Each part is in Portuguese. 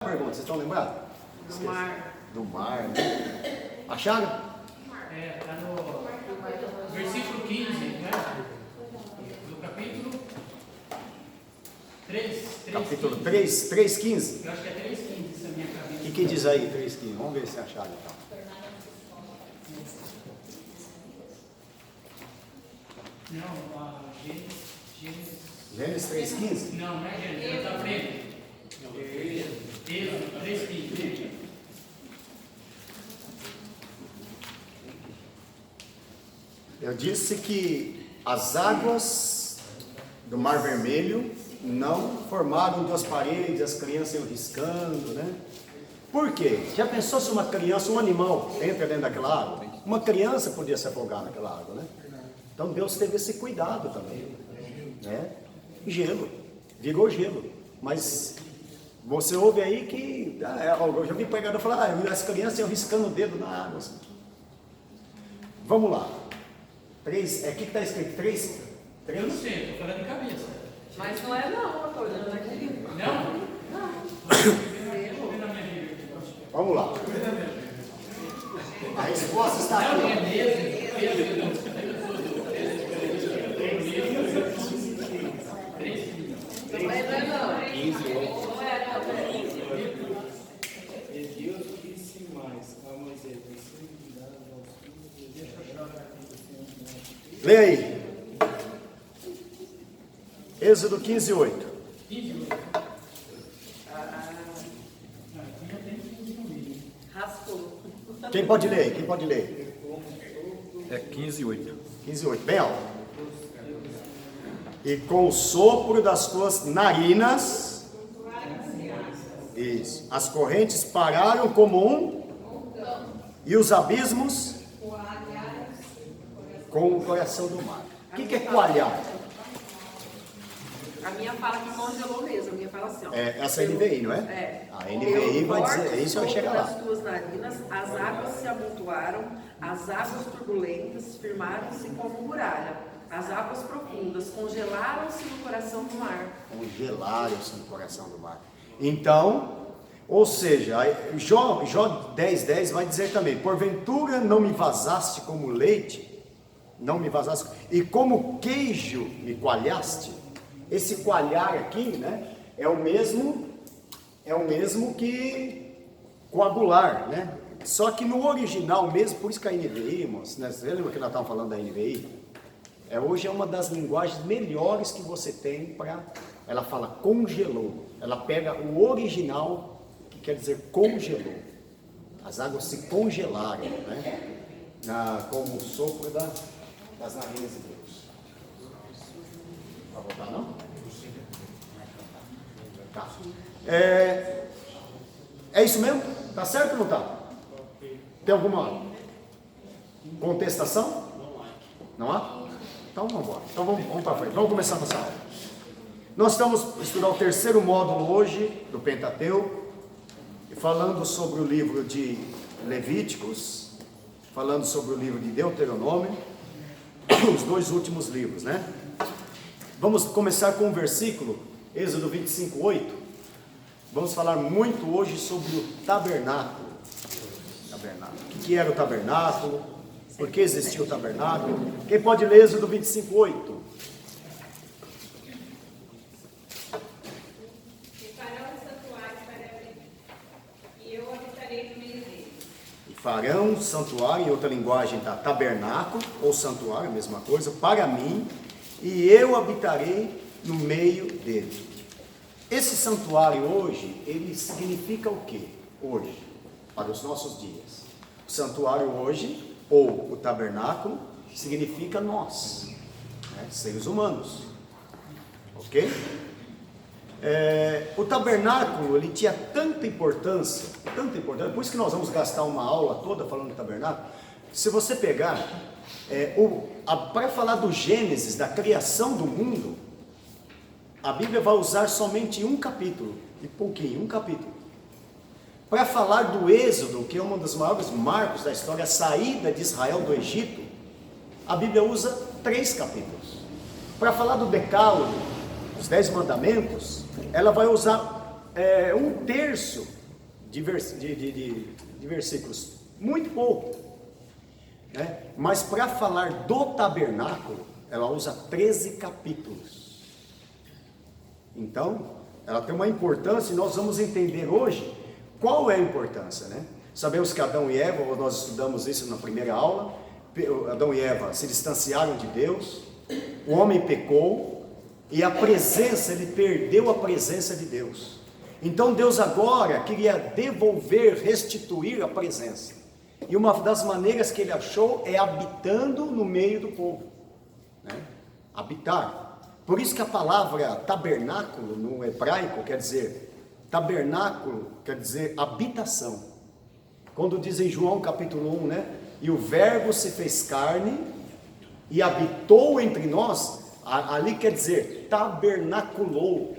pergunta? Vocês estão lembrados? Do mar. Do mar, né? Acharam? Está no versículo 15, né? Do capítulo 3. Capítulo 3, 3,15. Eu acho que é 3,15, essa minha cabeça. O que diz aí, 3,15? Vamos ver se acharam então. Não, a Gênesis. Gênesis 3,15? Não é Gênesis, está à frente. Êxodo 3,15. Eu disse que as águas do Mar Vermelho não formaram duas paredes, as crianças iam riscando, né? Por quê? Já pensou se uma criança, um animal, entra dentro daquela água? Uma criança podia se afogar naquela água, né? Então Deus teve esse cuidado também, né? Gelo, virou gelo, mas você ouve aí que, eu já vi pregador falar, as crianças iam riscando o dedo na água. Assim. Vamos lá. 3, o que está escrito? 3? Eu não sei, estou falando de cabeça. Mas não é não, eu estou olhando aqui. Não? Vamos lá. A resposta está aqui. Não, é mesmo. Também não é não. 15, Não é não. E Deus disse mais a Moisés: você dirá aos filhos de Israel. Lê aí. Êxodo 15, 8. 15,8. Raspou. Quem pode ler? Quem pode ler? É 15:8. 15, 8. Bem alto. E com o sopro das tuas narinas, isso, as correntes pararam como um, e os abismos com o coração do mar. O que é coalhar? A minha fala que congelou mesmo, a minha fala assim, ó. Essa é a NVI, não é? É. A NVI vai dizer, isso vai chegar lá. As tuas narinas, as águas se amontoaram, as águas turbulentas firmaram-se como muralha. As águas profundas congelaram-se no coração do mar. Congelaram-se no coração do mar. Então, ou seja, Jó 10,10 vai dizer também: porventura não me vazaste como leite, não me vazaste, e como queijo me coalhaste. Esse coalhar aqui, né, é o mesmo que coagular, né? Só que no original mesmo, por isso que a NVI, irmãos, né, você lembra que nós estávamos falando da NVI? Hoje é uma das linguagens melhores que você tem para... Ela fala congelou. Ela pega o original, que quer dizer congelou. As águas se congelaram, né? Como o sopro das narinas de Deus. Vai voltar, não? Tá. É isso mesmo? Tá certo ou não tá? Tem alguma contestação? Não há? Então vamos embora. Então vamos para frente. Vamos começar a nossa aula. Nós estamos a estudar o terceiro módulo hoje do Pentateuco, falando sobre o livro de Levíticos, falando sobre o livro de Deuteronômio, os dois últimos livros, né? Vamos começar com um versículo, Êxodo 25:8. Vamos falar muito hoje sobre o tabernáculo. O que era o tabernáculo? Por que existia o tabernáculo? Quem pode ler Êxodo 25:8? Farão um santuário, em outra linguagem está tabernáculo, ou santuário, a mesma coisa, para mim, e eu habitarei no meio dele. Esse santuário hoje, ele significa o quê? Hoje, para os nossos dias. O santuário hoje, ou o tabernáculo, significa nós, né, seres humanos. Ok? O tabernáculo, ele tinha tanta importância, por isso que nós vamos gastar uma aula toda falando do tabernáculo. Se você pegar, para falar do Gênesis, da criação do mundo, a Bíblia vai usar somente um capítulo, um capítulo. Para falar do Êxodo, que é um dos maiores marcos da história, a saída de Israel do Egito, a Bíblia usa 3 capítulos. Para falar do Decálogo, os 10 mandamentos, ela vai usar 1/3 de versículos, muito pouco, né? Mas para falar do tabernáculo, ela usa 13 capítulos. Então, ela tem uma importância e nós vamos entender hoje qual é a importância, né? Sabemos que Adão e Eva, nós estudamos isso na primeira aula, Adão e Eva se distanciaram de Deus, o homem pecou e a presença, ele perdeu a presença de Deus. Então Deus agora queria devolver, restituir a presença. E uma das maneiras que ele achou é habitando no meio do povo, né? Habitar. Por isso que a palavra tabernáculo no hebraico quer dizer, tabernáculo quer dizer habitação. Quando diz em João capítulo 1, né? E o verbo se fez carne e habitou entre nós, ali quer dizer, tabernaculou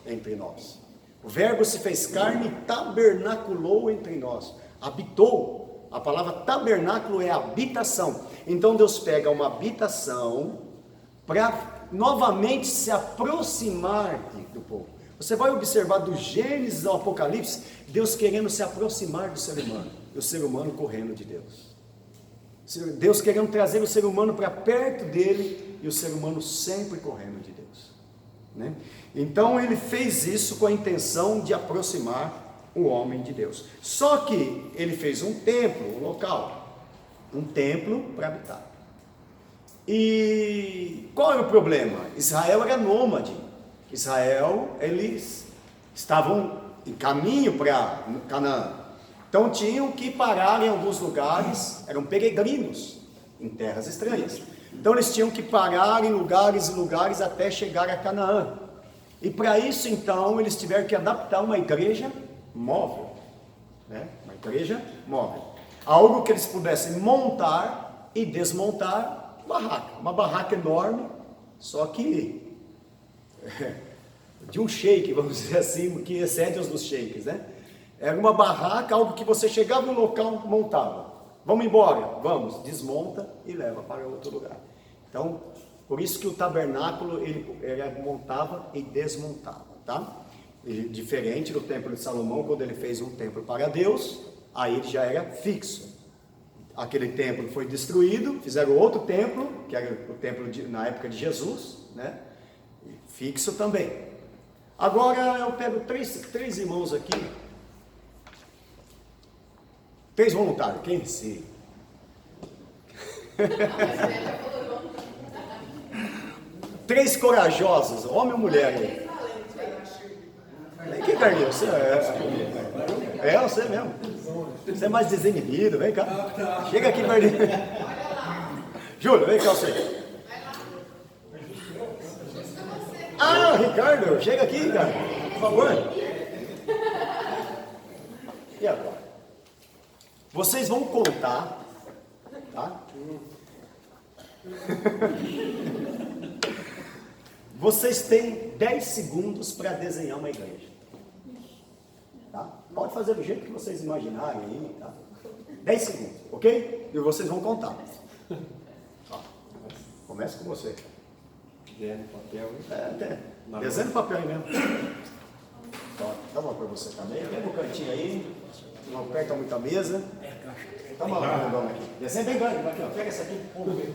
entre nós. O verbo se fez carne e tabernaculou entre nós. Habitou. A palavra tabernáculo é habitação. Então Deus pega uma habitação para novamente se aproximar do povo. Você vai observar do Gênesis ao Apocalipse, Deus querendo se aproximar do ser humano, e o ser humano correndo de Deus. Deus querendo trazer o ser humano para perto dele, e o ser humano sempre correndo de Deus, né? Então ele fez isso com a intenção de aproximar o homem de Deus. Só que ele fez um templo, um local, um templo para habitar. E qual era o problema? Israel era nômade. Israel, eles estavam em caminho para Canaã. Então tinham que parar em alguns lugares, eram peregrinos em terras estranhas. Então eles tinham que parar em lugares e lugares até chegar a Canaã. E para isso então eles tiveram que adaptar uma igreja móvel, né? Uma igreja móvel. Algo que eles pudessem montar e desmontar barraca. Uma barraca enorme, só que de um sheik, vamos dizer assim, que excede os dos sheiks, né? Era uma barraca, algo que você chegava no local, montava. Vamos embora? Vamos, desmonta e leva para outro lugar. Então, por isso que o tabernáculo, ele montava e desmontava, tá? E, diferente do templo de Salomão, quando ele fez um templo para Deus, aí ele já era fixo. Aquele templo foi destruído, fizeram outro templo, que era o templo na época de Jesus, né? Fixo também. Agora eu pego três irmãos aqui, 3 voluntários, quem se? Três corajosos, homem ou mulher aí? Vem aqui, Carlinhos, você você mesmo. Você é mais desinibido, vem cá. Chega aqui, Carlinhos. Júlio, vem cá você. Ah, Ricardo, chega aqui, Ricardo, por favor. E agora? Vocês vão contar, tá? Vocês têm 10 segundos para desenhar uma igreja, tá? Pode fazer do jeito que vocês imaginarem aí, tá? 10 segundos, ok? E vocês vão contar. Ó, começa com você. Desenho papel. Desenho no papel aí mesmo. Dá uma para você também. Vem no cantinho aí. Não aperta muito a mesa. Dá uma redonda aqui. Desenho bem grande. Aqui, ó. Pega essa aqui. Vamos ver.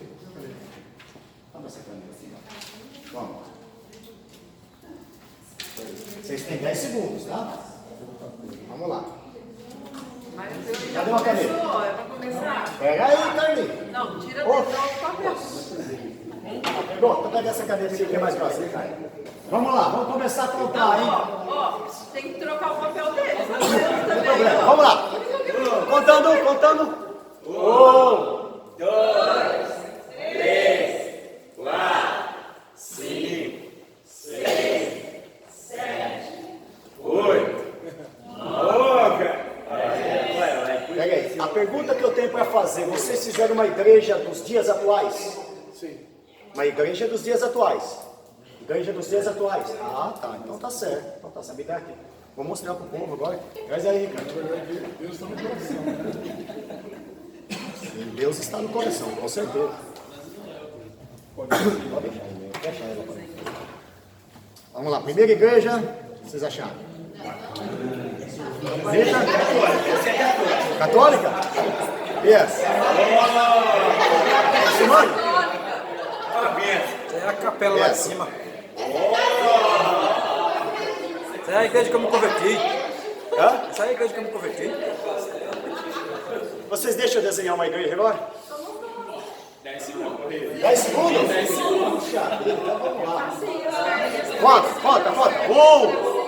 Toma essa caneta assim, ó. Vamos. Vocês têm 10 segundos, tá? Vamos lá. Mas eu já Cadê uma caneta? começou, é para começar. Pega aí, Carlinhos. Não, tira Ô. do papel. Pegou? Então pega essa caneta aqui que é mais fácil. Vamos lá, vamos começar a contar, hein? Ó, tem que trocar o papel deles. Não Não tem também, problema. ó. Vamos lá. Contando. 1, 2, 3, 4, 5, 6, 7, 8, 9. Pega aí. A pergunta que eu tenho para fazer: vocês fizeram uma igreja dos dias atuais? Sim. Uma igreja dos dias atuais. Igreja dos dias atuais. Ah, tá. Então tá certo. Então tá certo. Me dá aqui. Vou mostrar pro povo agora. Traz aí, cara. Deus está no coração. Sim, Deus está no coração, com certeza. Pode deixar aí, deixa ela pra mim. Vamos lá, primeira igreja, vocês acharam? Rita? Católica? Yes. Simone? É a capela lá de cima. Essa é a igreja que eu me converti. Hã? Essa é a igreja que eu me converti. Vocês deixam eu desenhar uma igreja agora? 10 segundos? 10 segundos? Puxa, então vamos lá. Conta. 1.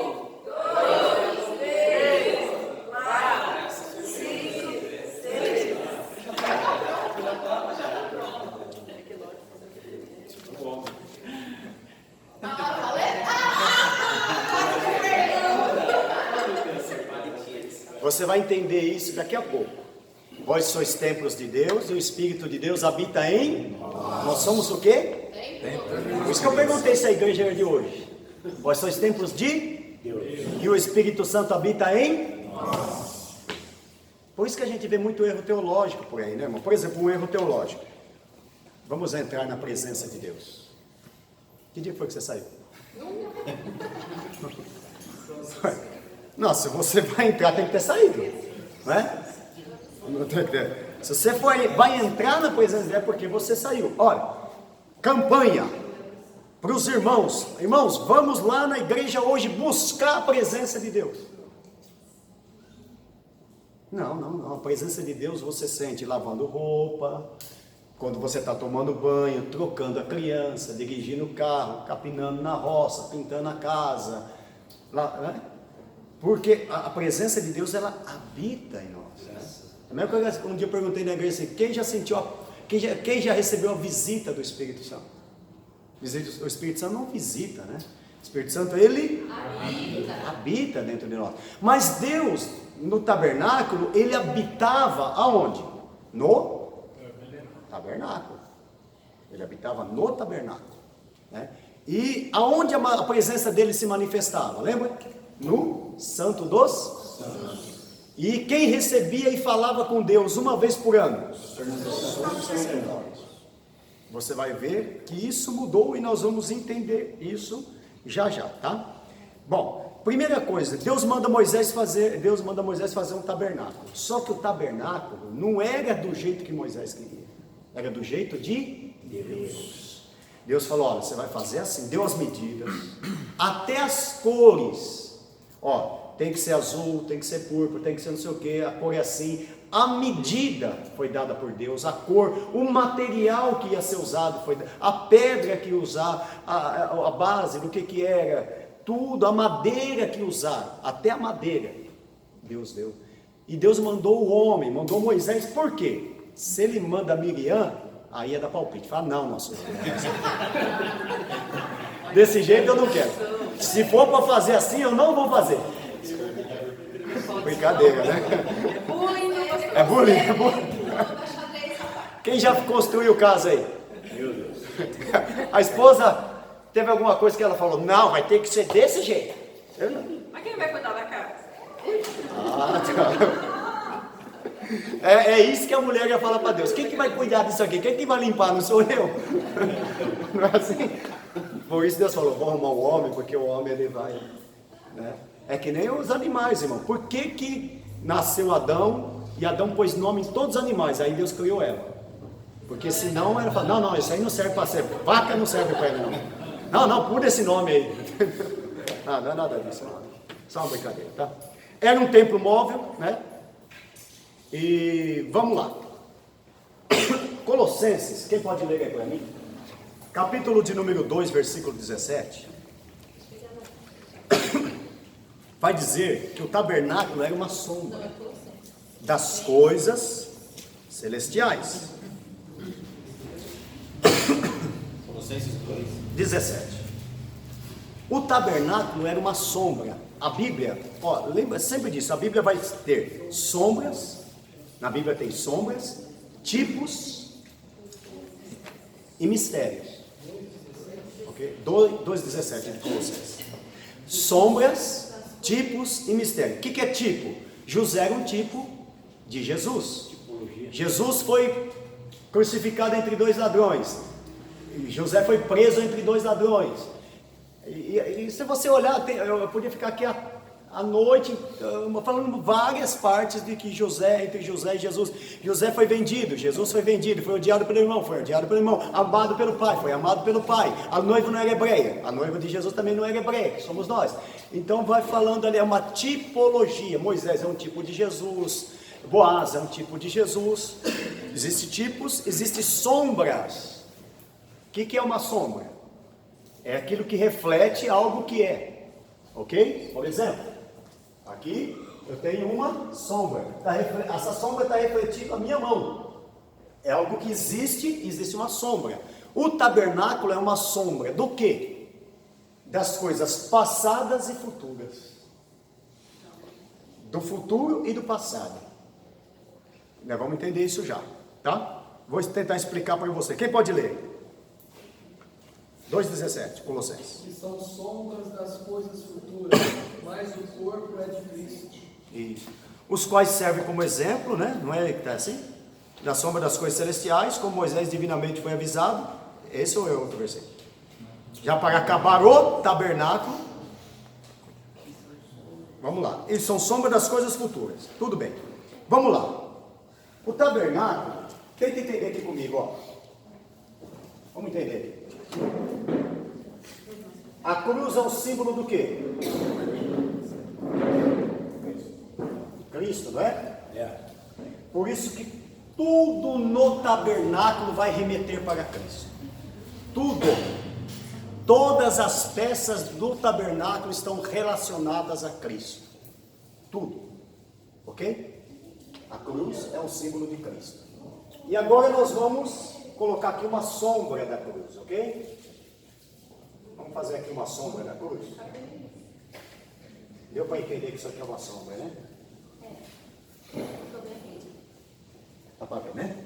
Você vai entender isso daqui a pouco. Vós sois templos de Deus e o Espírito de Deus habita em nós. Somos o quê? Por isso que eu perguntei se a igreja era de hoje. Vós sois templos de Deus e o Espírito Santo habita em nós. Por isso que a gente vê muito erro teológico por aí, né, irmão? Por exemplo, um erro teológico. Vamos entrar na presença de Deus. Que dia foi que você saiu? Não, se você vai entrar, tem que ter saído, não é? Se você vai entrar na presença de Deus, é porque você saiu. Olha, campanha para os irmãos. Irmãos, vamos lá na igreja hoje buscar a presença de Deus. Não. A presença de Deus você sente lavando roupa, quando você está tomando banho, trocando a criança, dirigindo o carro, capinando na roça, pintando a casa, lá, né? Porque a presença de Deus, ela habita em nós. Né? A mesma coisa, um dia eu perguntei na igreja assim, quem já recebeu a visita do Espírito Santo? O Espírito Santo não visita, né? O Espírito Santo, ele habita dentro de nós. Mas Deus, no tabernáculo, ele habitava aonde? No tabernáculo. Ele habitava no tabernáculo. Né? E aonde a presença dele se manifestava? Lembra? No Santo dos Santos. E quem recebia e falava com Deus uma vez por ano? Você vai ver que isso mudou e nós vamos entender isso já, tá? Bom, primeira coisa, Deus manda Moisés fazer um tabernáculo. Só que o tabernáculo não era do jeito que Moisés queria. Era do jeito de Deus. Deus falou, olha, você vai fazer assim, deu as medidas, até as cores. Ó, tem que ser azul, tem que ser púrpura, tem que ser não sei o que, a cor é assim. A medida foi dada por Deus, a cor, o material que ia ser usado, a pedra que ia usar, a base do que era, tudo, a madeira que ia usar, até a madeira, Deus deu. E Deus mandou o homem, mandou Moisés, por quê? Se ele manda Miriam, aí ia dar palpite, fala, não, nosso Deus. Desse jeito eu não quero. Se for para fazer assim, eu não vou fazer. Brincadeira, né? É bullying. Quem já construiu casa aí? Meu Deus. A esposa teve alguma coisa que ela falou, não, vai ter que ser desse jeito. Mas quem vai cuidar da casa? É isso que a mulher ia falar para Deus. Quem que vai cuidar disso aqui? Quem que vai limpar? Não sou eu. Não é assim? Por isso Deus falou, vou arrumar o homem, porque o homem ele vai, né? É que nem os animais, irmão. Por que nasceu Adão e Adão pôs nome em todos os animais? Aí Deus criou Eva. Porque senão ela fala, não, isso aí não serve para ser. Vaca não serve para ele, não. Não, pula esse nome aí. Não é nada disso, não. Só uma brincadeira, tá? Era um templo móvel, né? E vamos lá. Colossenses, quem pode ler aí para mim? Capítulo de número 2, versículo 17. Vai dizer que o tabernáculo era uma sombra das coisas celestiais. Colossenses 2. 17. O tabernáculo era uma sombra. A Bíblia, ó, lembra sempre disso, a Bíblia vai ter sombras, na Bíblia tem sombras, tipos e mistérios. Ok? 2,17 de Colossenses. Sombras, tipos e mistérios. O que é tipo? José era um tipo de Jesus. Jesus foi crucificado entre dois ladrões. José foi preso entre dois ladrões. E se você olhar, eu podia ficar aqui à noite, falando várias partes de que entre José e Jesus. José foi vendido, Jesus foi vendido, foi odiado pelo irmão, amado pelo pai, foi amado pelo pai. A noiva não era hebreia, a noiva de Jesus também não era hebreia, que somos nós. Então vai falando ali, é uma tipologia. Moisés é um tipo de Jesus, Boaz é um tipo de Jesus. Existem tipos, existem sombras. O que é uma sombra? É aquilo que reflete algo que é, ok? Por exemplo, aqui eu tenho uma sombra, essa sombra está refletindo a minha mão, é algo que existe uma sombra. O tabernáculo é uma sombra do quê? Das coisas passadas e futuras, do futuro e do passado. Nós vamos entender isso já, tá? Vou tentar explicar para você. Quem pode ler? 2,17, Colossenses. Que são sombras das coisas futuras, mas o corpo é de Cristo. Isso. Os quais servem como exemplo, né? Não é que está assim? Da sombra das coisas celestiais, como Moisés divinamente foi avisado. Esse ou é outro versículo? Já para acabar o tabernáculo. Vamos lá. Eles são sombra das coisas futuras. Tudo bem. Vamos lá. O tabernáculo, tenta entender aqui comigo, ó. Vamos entender. A cruz é um símbolo do quê? Cristo, não é? Por isso que tudo no tabernáculo vai remeter para Cristo. Tudo. Todas as peças do tabernáculo estão relacionadas a Cristo. Tudo. Ok? A cruz é um símbolo de Cristo. E agora nós vamos colocar aqui uma sombra da cruz, ok? Vamos fazer aqui uma sombra da cruz. Deu para entender que isso aqui é uma sombra, né? Dá para ver, né?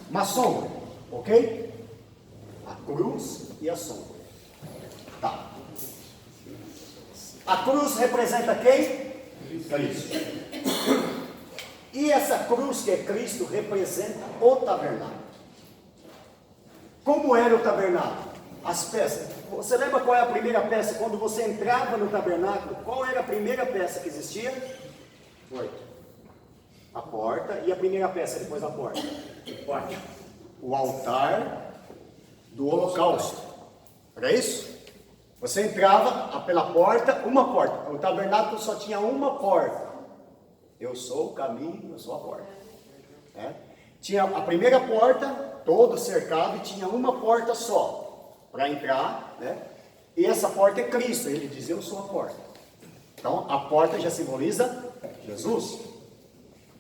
Uma sombra, ok? A cruz e a sombra. Tá. A cruz representa quem? Cristo. E essa cruz que é Cristo representa o tabernáculo. Como era o tabernáculo? As peças. Você lembra qual é a primeira peça? Quando você entrava no tabernáculo, qual era a primeira peça que existia? Foi a porta. E a primeira peça depois da porta? O altar do holocausto. Era isso? Você entrava pela porta, uma porta. O tabernáculo só tinha uma porta. Eu sou o caminho, eu sou a porta. Tinha a primeira porta, todo cercado, e tinha uma porta só para entrar, né? E essa porta é Cristo. Ele diz: eu sou a porta. Então a porta já simboliza Jesus.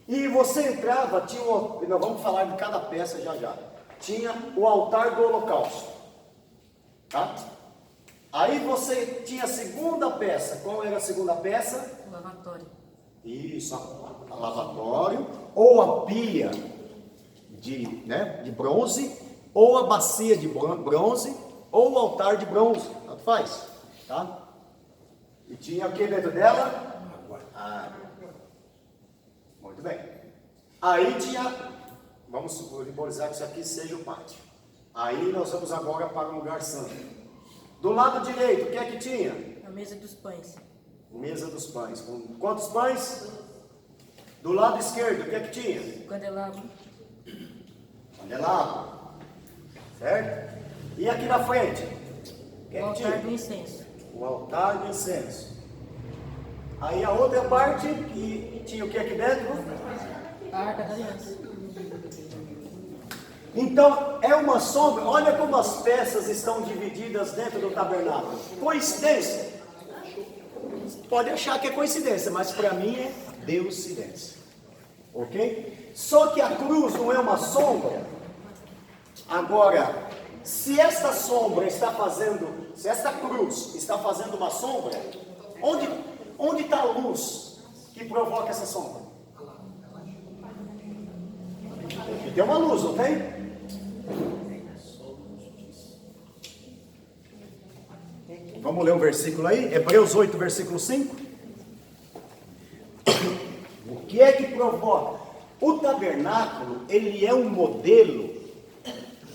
E você entrava, tinha nós vamos falar de cada peça já. Tinha o altar do holocausto, tá? Aí você tinha a segunda peça. Qual era a segunda peça? O lavatório. Isso, a lavatório, ou a pia de bronze, ou a bacia de bronze, ou o altar de bronze, tanto faz, tá? E tinha o que dentro dela? Água. Muito bem. Aí tinha, vamos simbolizar que isso aqui seja o pátio. Aí nós vamos agora para o lugar santo. Do lado direito, o que é que tinha? A mesa dos pães. Mesa dos pães. Com quantos pães? Do lado esquerdo, o que é que tinha? O candelabro. Candelabro. Certo? E aqui na frente? O que é O que altar tinha? do incenso. O altar do incenso. Aí a outra parte, que tinha o que aqui dentro? A arca da aliança. Então, é uma sombra. Olha como as peças estão divididas dentro do tabernáculo. Coincidência? Pode achar que é coincidência, mas para mim é deucidência. Ok? Só que a cruz não é uma sombra. Agora, se esta sombra está fazendo, se esta cruz está fazendo uma sombra, onde está a luz que provoca essa sombra? Tem uma luz, não tem? Vamos ler um versículo aí, Hebreus 8, versículo 5. O que é que provoca? O tabernáculo, ele é um modelo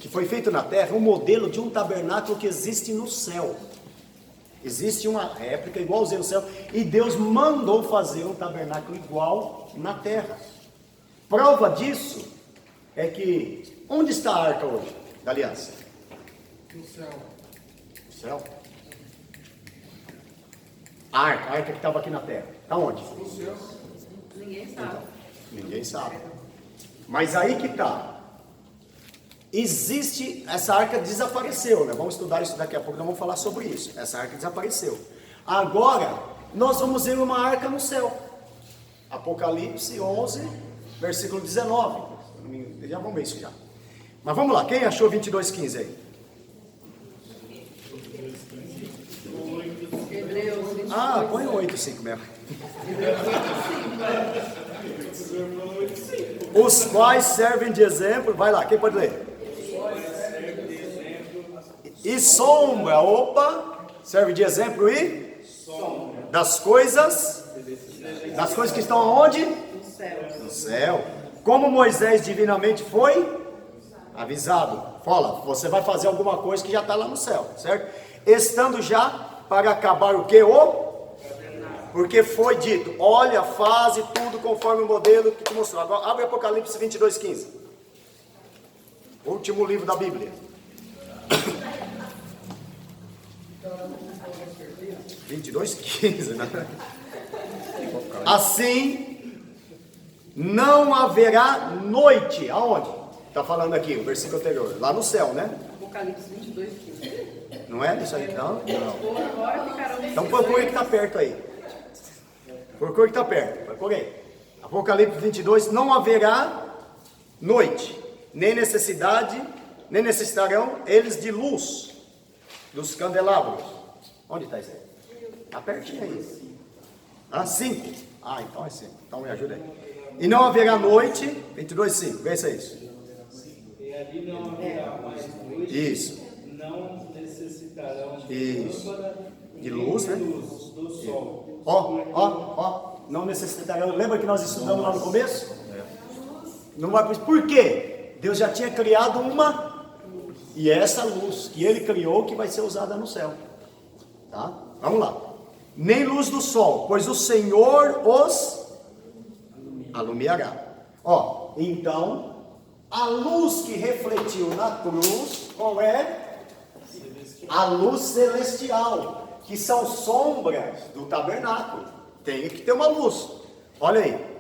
que foi feito na terra, um modelo de um tabernáculo que existe no céu. Existe uma réplica igualzinha no céu, e Deus mandou fazer um tabernáculo igual na terra. Prova disso é que, onde está a arca hoje da aliança? No céu. No céu? A arca que estava aqui na terra, está onde? No céu. Ninguém sabe. Ninguém sabe. Mas aí que está. Existe, essa arca desapareceu, né? Vamos estudar isso daqui a pouco, nós vamos falar sobre isso. Essa arca desapareceu. Agora, nós vamos ver uma arca no céu. Apocalipse 11, versículo 19. Já vamos ver isso já. Mas vamos lá, quem achou 22:15 aí? Hebreus 22. Ah, põe o 8:5 mesmo. Os quais servem de exemplo, vai lá, quem pode ler? E sombra, opa, serve de exemplo e das coisas que estão aonde? No céu. No céu. Como Moisés divinamente foi avisado, fala, você vai fazer alguma coisa que já está lá no céu, certo? Estando já para acabar o que? Porque foi dito, olha, faze tudo conforme o modelo que te mostrou. Agora abre Apocalipse 22:15. Último livro da Bíblia. 22:15, né? Assim, não haverá noite. Aonde? Está falando aqui, o versículo anterior. Lá no céu, né? Apocalipse 22, 15. Não é isso aí? Não? Ou agora ficarão Então procure que está perto aí. Procure que está perto. Procure. Apocalipse 22, não haverá noite, nem necessitarão eles de luz dos candelabros. Onde está isso aí? Está pertinho aí. 5. Então é 5. Então me ajuda aí. E não haverá noite, 22:5. Vê se é isso. E ali não haverá mais noite. Isso. Não necessitarão Isso. lâmpada, De luz, nem né? luz do sol. Não necessitarão. Lembra que nós estudamos lá no começo? Não vai. Por quê? Deus já tinha criado uma, e é essa luz que Ele criou que vai ser usada no céu. Tá? Vamos lá. Nem luz do sol, pois o Senhor os alumiará. Então, a luz que refletiu na cruz, qual é? A luz celestial, que são sombras do tabernáculo. Tem que ter uma luz. Olha aí.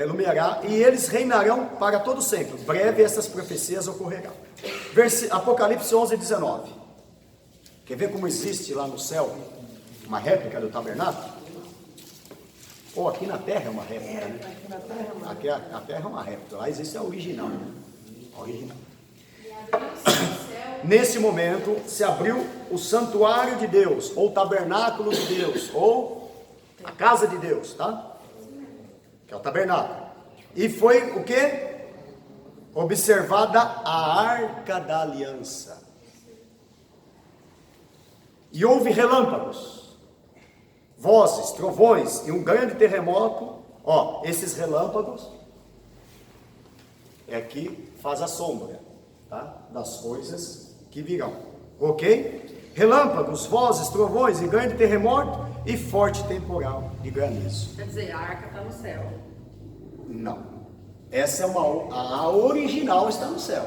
Iluminará, e eles reinarão para todo sempre. Breve essas profecias ocorrerão. Apocalipse 11:19. Quer ver como existe lá no céu uma réplica do tabernáculo? Aqui na terra é uma réplica, né? Aqui a terra é uma réplica, lá existe a original. Nesse momento se abriu o santuário de Deus, ou tabernáculo de Deus, ou a casa de Deus, tá? Que é o tabernáculo. E foi o que? Observada a arca da aliança. E houve relâmpagos, vozes, trovões e um grande terremoto. Esses relâmpagos é que faz a sombra, tá? Das coisas que virão, ok? Relâmpagos, vozes, trovões e grande terremoto e forte temporal de granizo. Quer dizer, a arca está no céu. Não, essa é a original está no céu.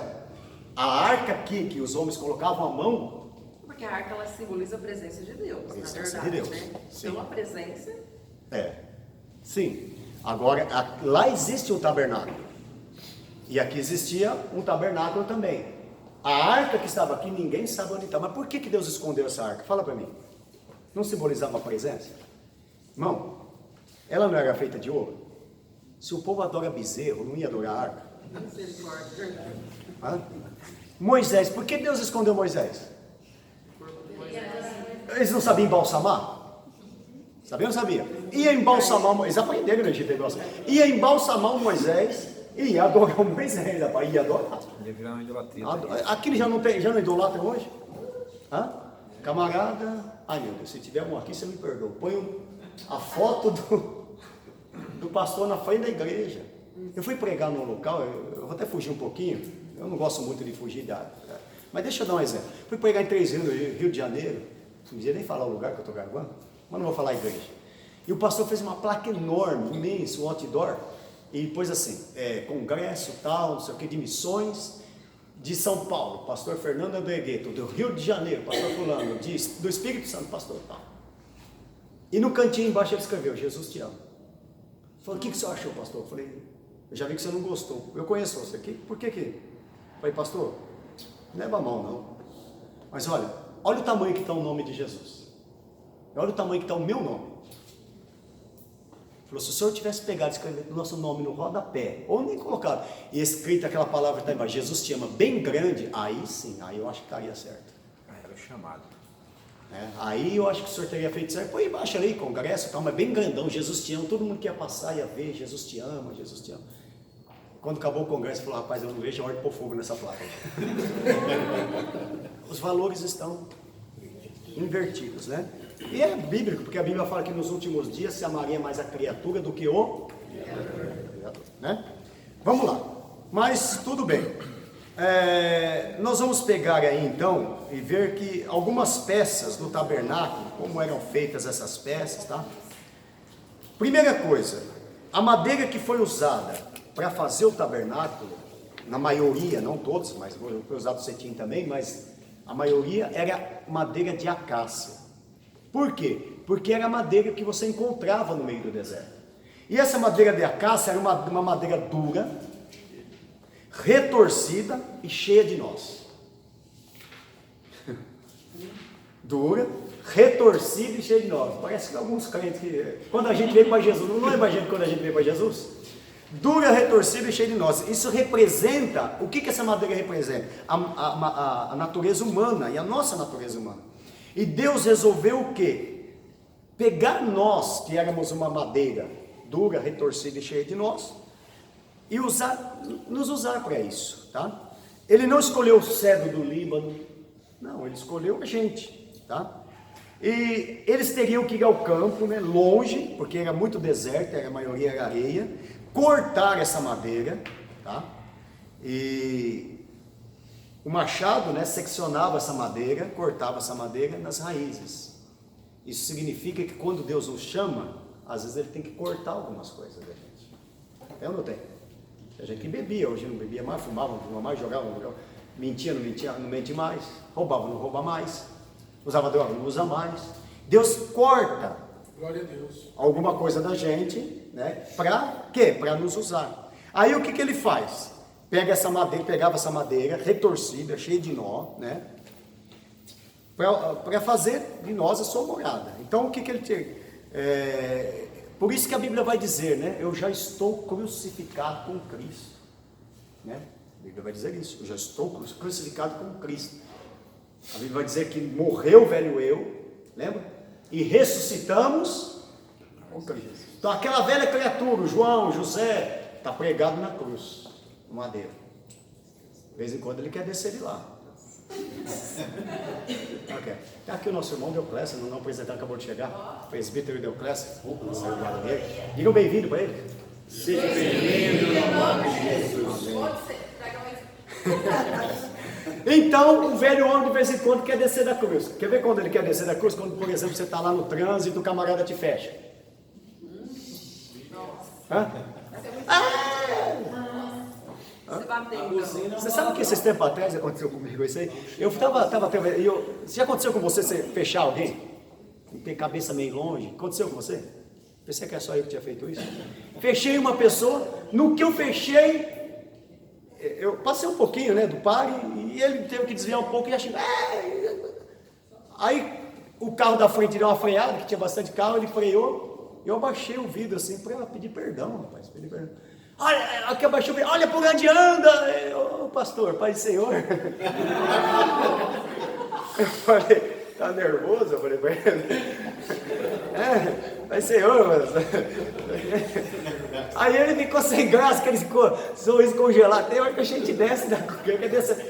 A arca aqui que os homens colocavam a mão, Porque a arca ela simboliza a presença de Deus, Presença na de verdade, Deus, né? sim. Então a presença sim. Agora, lá existe um tabernáculo. E aqui existia um tabernáculo também. A arca que estava aqui, ninguém sabe onde está. Mas por que Deus escondeu essa arca? Fala para mim. Não simbolizava a presença? Irmão, ela não era feita de ouro? Se o povo adora bezerro, não ia adorar a arca? misericórdia. Moisés, por que Deus escondeu Moisés? Eles não sabiam embalsamar? Sabiam ou não sabiam? Ia embalsamar, eles aprenderam no Egito. Ia embalsamar o Moisés e ia adorar o Moisés, rapaz, ia adorar. Ia virar uma idolatria. Aqui já não idolatra hoje? Camarada, meu Deus, se tiver um aqui, você me perdoa. Põe a foto do pastor na frente da igreja. Eu fui pregar num local, eu vou até fugir um pouquinho, eu não gosto muito de fugir Mas deixa eu dar um exemplo. Fui pregar em 3 Rios, no Rio de Janeiro, não podia nem falar o lugar que eu estou gravando, mas não vou falar a igreja. E o pastor fez uma placa enorme, imensa, um outdoor, e pôs assim, congresso tal, não sei o que, de missões de São Paulo, pastor Fernando Andregueto, do Rio de Janeiro, pastor fulano, do Espírito Santo, pastor tal. E no cantinho embaixo ele escreveu, Jesus te ama. Falei, o que você achou, pastor? Eu falei, eu já vi que você não gostou. Eu conheço você aqui, por que que? Eu falei, pastor, não leva a mão não. Mas olha o tamanho que está o nome de Jesus. Olha o tamanho que está o meu nome. Falou, se o senhor tivesse pegado e escrevido o nosso nome no rodapé, ou nem colocado, e escrito aquela palavra que está embaixo, Jesus te ama, bem grande, aí sim, aí eu acho que estaria certo. Era o chamado. Aí eu acho que o senhor teria feito certo. Põe embaixo ali, congresso, tal, mas bem grandão, Jesus te ama, todo mundo que ia passar ia ver, Jesus te ama, Jesus te ama. Quando acabou o congresso, falou, rapaz, eu não vejo a hora de pôr fogo nessa placa. Os valores estão invertidos, né? E é bíblico, porque a Bíblia fala que nos últimos dias se amaria mais a criatura do que o Criador, né? Vamos lá, mas tudo bem. Nós vamos pegar aí então e ver que algumas peças do tabernáculo, como eram feitas essas peças, tá? Primeira coisa, a madeira que foi usada para fazer o tabernáculo, na maioria, não todos, mas foi usado o cetim também, mas a maioria era madeira de acácia. Por quê? Porque era a madeira que você encontrava no meio do deserto. E essa madeira de acácia era uma madeira dura, retorcida e cheia de nós. Dura, retorcida e cheia de nós. Parece que alguns crentes que... Quando a gente veio para Jesus, não imagina quando a gente veio para Jesus? Dura, retorcida e cheia de nós. Isso representa, o que essa madeira representa? A natureza humana e a nossa natureza humana. E Deus resolveu o quê? Pegar nós, que éramos uma madeira dura, retorcida e cheia de nós, e nos usar para isso, tá? Ele não escolheu o cedro do Líbano, não, ele escolheu a gente, tá? E eles teriam que ir ao campo, né, longe, porque era muito deserto, a maioria era areia, cortar essa madeira, tá? E o machado, né, seccionava essa madeira, cortava essa madeira nas raízes. Isso significa que quando Deus nos chama, às vezes ele tem que cortar algumas coisas da gente. Eu não tenho. A gente que bebia, hoje não bebia mais, fumava, não fumava mais, jogava, mentia, não mente mais, roubava, não rouba mais, usava droga, não usa mais. Deus corta Glória a Deus. alguma coisa da gente, né? Para quê? Para nos usar. Aí o que ele faz? Pegava essa madeira retorcida, cheia de nó, né? Para fazer de nós a sua morada. Então o que ele tinha? Por isso que a Bíblia vai dizer, né? Eu já estou crucificado com Cristo, né? A Bíblia vai dizer isso. Eu já estou crucificado com Cristo. A Bíblia vai dizer que morreu o velho eu, lembra? E ressuscitamos com Cristo. Então aquela velha criatura, o João, o José, está pregado na cruz, no madeiro. De vez em quando ele quer descer de lá. Okay. Tá aqui o nosso irmão Deoclésio, não apresentado, acabou de chegar. Presbítero Deoclésio. Digam bem-vindo para ele. Seja bem-vindo no nome de Jesus. Então, o velho homem de vez em quando quer descer da cruz. Quer ver quando ele quer descer da cruz? Quando, por exemplo, você está lá no trânsito e o camarada te fecha. Hã? Você sabe que esses tempos atrás aconteceu comigo isso aí? Já aconteceu com você fechar alguém? E ter cabeça meio longe? Aconteceu com você? Pensei que é só eu que tinha feito isso. Fechei uma pessoa, no que eu fechei, eu passei um pouquinho, né, do pare, e ele teve que desviar um pouco e achei. Aí o carro da frente deu uma freada, que tinha bastante carro, ele freou, eu abaixei o vidro assim para pedir perdão, rapaz, pedir perdão. Olha, aqui abaixou o vidro, olha por onde anda, ô pastor, Pai do Senhor. Eu falei, tá nervoso? Eu falei para ele. Pai do Senhor, mas... Aí ele ficou sem graça, que ele ficou sorriso congelado. Tem hora que a gente desce da cruz.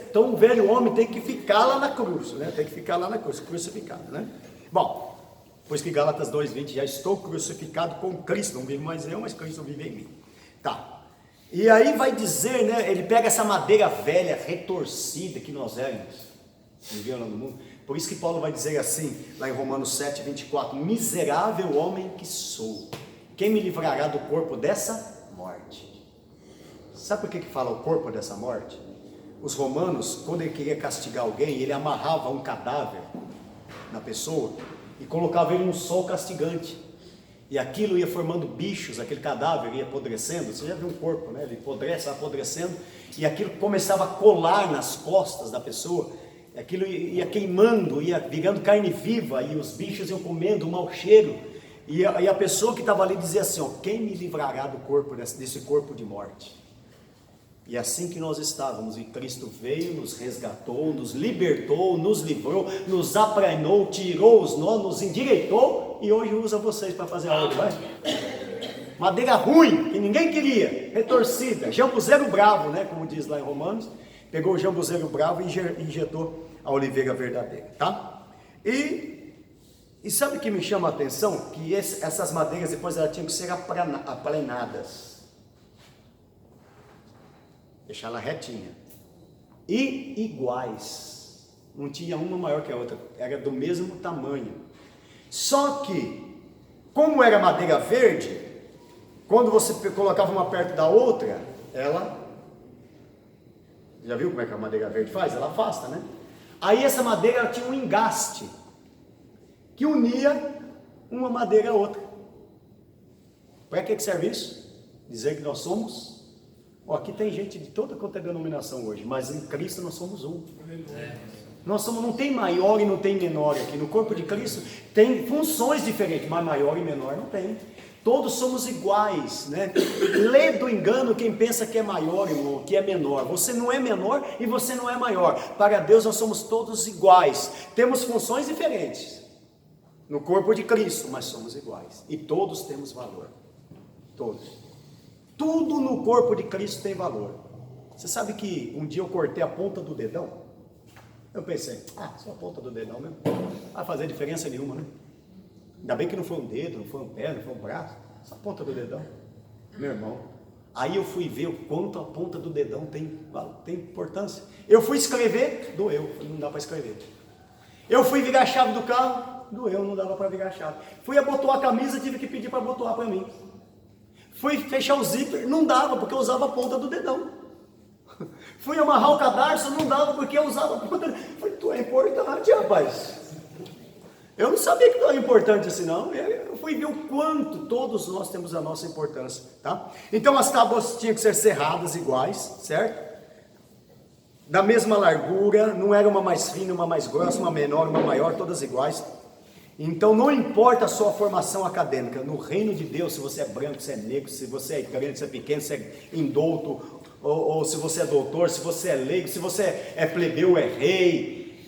Então o velho homem tem que ficar lá na cruz, né? Tem que ficar lá na cruz, crucificado, né? Bom, pois que Gálatas 2:20, já estou crucificado com Cristo, não vivo mais eu, mas Cristo vive em mim. Tá. E aí vai dizer, né? Ele pega essa madeira velha, retorcida que nós éramos. viveu lá no mundo. Por isso que Paulo vai dizer assim, lá em Romanos 7, 24, miserável homem que sou, quem me livrará do corpo dessa morte? Sabe por que fala o corpo dessa morte? Os romanos, quando ele queria castigar alguém, ele amarrava um cadáver na pessoa e colocava ele num sol castigante. E aquilo ia formando bichos, aquele cadáver ia apodrecendo. Você já viu um corpo, né? Ele apodrece, vai apodrecendo, e aquilo começava a colar nas costas da pessoa. Aquilo ia queimando, ia virando carne viva, e os bichos iam comendo, um mau cheiro. E a pessoa que estava ali dizia assim, ó, quem me livrará do corpo, desse corpo de morte? E assim que nós estávamos, e Cristo veio, nos resgatou, nos libertou, nos livrou, nos aprainou, tirou os nós, nos endireitou, e hoje usa vocês para fazer a obra, vai? Madeira ruim, que ninguém queria, retorcida, jambuzeiro bravo, né, como diz lá em Romanos, pegou o jambuzeiro bravo e injetou a oliveira verdadeira, tá? E sabe o que me chama a atenção? Que essas madeiras depois elas tinham que ser aplanadas. Deixar ela retinha. E iguais. Não tinha uma maior que a outra. Era do mesmo tamanho. Só que, como era madeira verde, quando você colocava uma perto da outra, ela... Já viu como é que a madeira verde faz? Ela afasta, né? Aí essa madeira ela tinha um engaste que unia uma madeira a outra. Para que serve isso? Dizer que nós somos... aqui tem gente de toda quanto é denominação hoje, mas em Cristo nós somos um. Nós somos, não tem maior e não tem menor aqui. No corpo de Cristo tem funções diferentes, mas maior e menor não tem. Todos somos iguais, né? Lê do engano quem pensa que é maior, irmão, que é menor. Você não é menor e você não é maior. Para Deus nós somos todos iguais. Temos funções diferentes no corpo de Cristo, mas somos iguais. E todos temos valor. Todos. Tudo no corpo de Cristo tem valor. Você sabe que um dia eu cortei a ponta do dedão? Eu pensei, só a ponta do dedão mesmo. Não vai fazer diferença nenhuma, né? Ainda bem que não foi um dedo, não foi um pé, não foi um braço. Só a ponta do dedão. Meu irmão. Aí eu fui ver o quanto a ponta do dedão tem importância. Eu fui escrever, doeu, não dá para escrever. Eu fui virar a chave do carro, doeu, não dava para virar a chave. Fui abotoar a camisa, tive que pedir para abotoar para mim. Fui fechar o zíper, não dava, porque eu usava a ponta do dedão. Fui amarrar o cadarço, não dava, porque eu usava a ponta do dedão. Falei, tu é importante, rapaz. Eu não sabia que tu era importante assim, não. Eu fui ver o quanto todos nós temos a nossa importância, tá? Então as tábuas tinham que ser cerradas iguais, certo? Da mesma largura, não era uma mais fina, uma mais grossa, uma menor, uma maior, todas iguais. Então não importa a sua formação acadêmica, no reino de Deus, se você é branco, se é negro, se você é grande, se é pequeno, se é indouto, ou se você é doutor, se você é leigo, se você é plebeu, é rei,